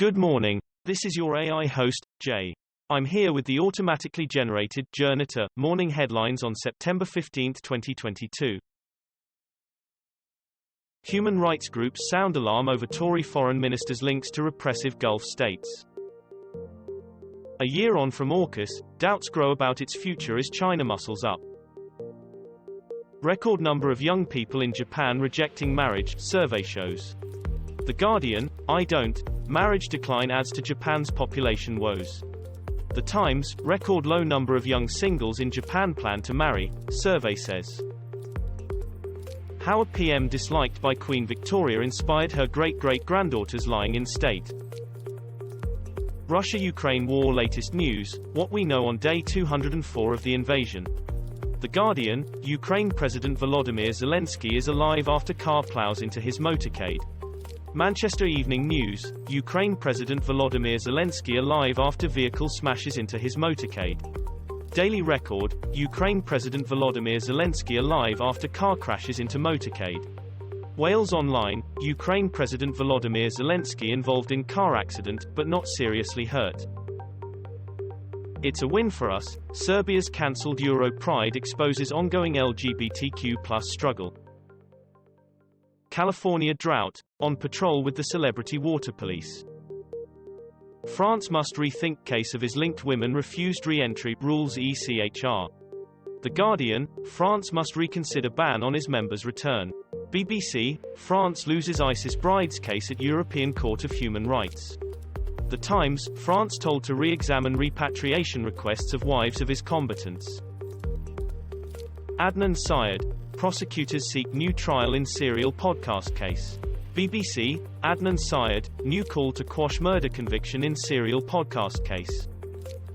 Good morning. This is your AI host, Jay. I'm here with the automatically generated Journato morning headlines on September 15, 2022. Human rights groups sound alarm over Tory foreign minister's links to repressive Gulf states. A year on from AUKUS, doubts grow about its future as China muscles up. Record number of young people in Japan rejecting marriage, survey shows. The Guardian, I don't. Marriage decline adds to Japan's population woes. The Times, record low number of young singles in Japan plan to marry, survey says. How a PM disliked by Queen Victoria inspired her great-great-granddaughters lying in state. Russia-Ukraine war latest news, what we know on day 204 of the invasion. The Guardian, Ukraine President Volodymyr Zelensky is alive after car plows into his motorcade. Manchester Evening News, Ukraine President Volodymyr Zelensky alive after vehicle smashes into his motorcade. Daily Record, Ukraine President Volodymyr Zelensky alive after car crashes into motorcade. Wales Online, Ukraine President Volodymyr Zelensky involved in car accident, but not seriously hurt. It's a win for us. Serbia's cancelled EuroPride exposes ongoing LGBTQ+ struggle. California drought, on patrol with the celebrity water police. France must rethink case of is-linked women refused re-entry, rules ECHR. The Guardian, France must reconsider ban on his members' return. BBC, France loses ISIS brides case at European Court of Human Rights. The Times, France told to re-examine repatriation requests of wives of his combatants. Adnan Syed, prosecutors seek new trial in serial podcast case. BBC, Adnan Syed, new call to quash murder conviction in serial podcast case.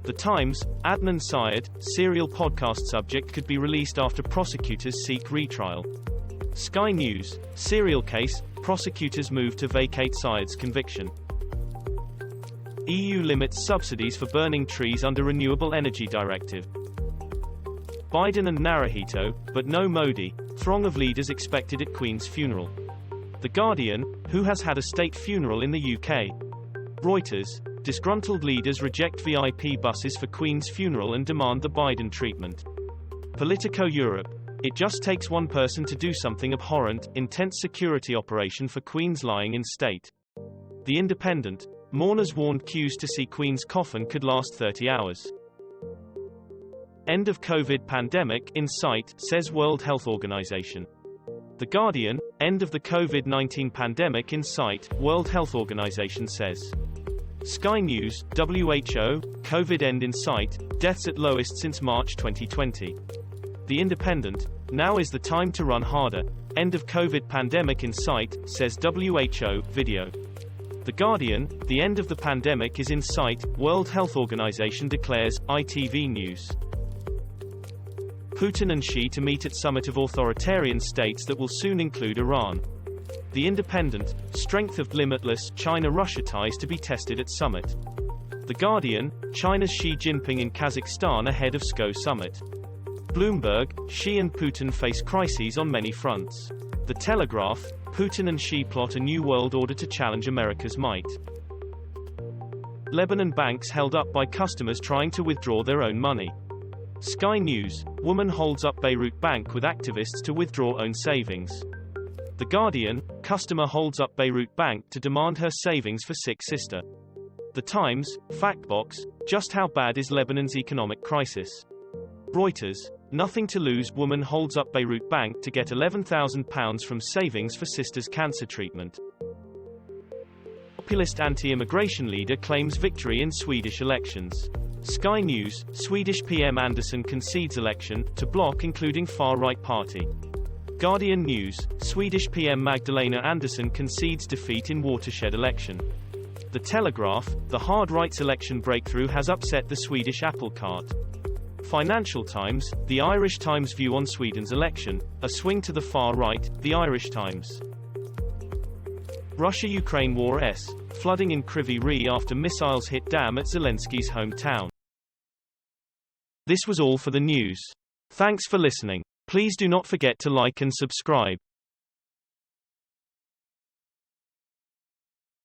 The Times, Adnan Syed, serial podcast subject could be released after prosecutors seek retrial. Sky News, serial case, prosecutors move to vacate Syed's conviction. EU limits subsidies for burning trees under renewable energy directive. Biden and Naruhito, but no Modi, throng of leaders expected at Queen's funeral. The Guardian, who has had a state funeral in the UK. Reuters, disgruntled leaders reject VIP buses for Queen's funeral and demand the Biden treatment. Politico Europe, it just takes one person to do something abhorrent, intense security operation for Queen's lying in state. The Independent, mourners warned queues to see Queen's coffin could last 30 hours. End of COVID pandemic in sight, says World Health Organization. The Guardian, end of the COVID-19 pandemic in sight, World Health Organization says. Sky News, WHO, COVID end in sight, deaths at lowest since March 2020. The Independent, now is the time to run harder, end of COVID pandemic in sight, says WHO, video. The Guardian, the end of the pandemic is in sight, World Health Organization declares, ITV News. Putin and Xi to meet at summit of authoritarian states that will soon include Iran. The Independent, strength of limitless China-Russia ties to be tested at summit. The Guardian, China's Xi Jinping in Kazakhstan ahead of SCO summit. Bloomberg, Xi and Putin face crises on many fronts. The Telegraph, Putin and Xi plot a new world order to challenge America's might. Lebanon banks held up by customers trying to withdraw their own money. Sky News, woman holds up Beirut bank with activists to withdraw own savings. The Guardian, customer holds up Beirut bank to demand her savings for sick sister. The Times, Factbox, just how bad is Lebanon's economic crisis? Reuters, nothing to lose, woman holds up Beirut bank to get £11,000 from savings for sister's cancer treatment. Populist anti-immigration leader claims victory in Swedish elections. Sky News, Swedish PM Andersson concedes election, to bloc including far-right party. Guardian News, Swedish PM Magdalena Andersson concedes defeat in watershed election. The Telegraph, the hard rights election breakthrough has upset the Swedish apple cart. Financial Times, the Irish Times view on Sweden's election, a swing to the far right, the Irish Times. Russia-Ukraine war flooding in Kryvyi Rih after missiles hit dam at Zelenskyy's hometown. This was all for the news. Thanks for listening. Please do not forget to like and subscribe.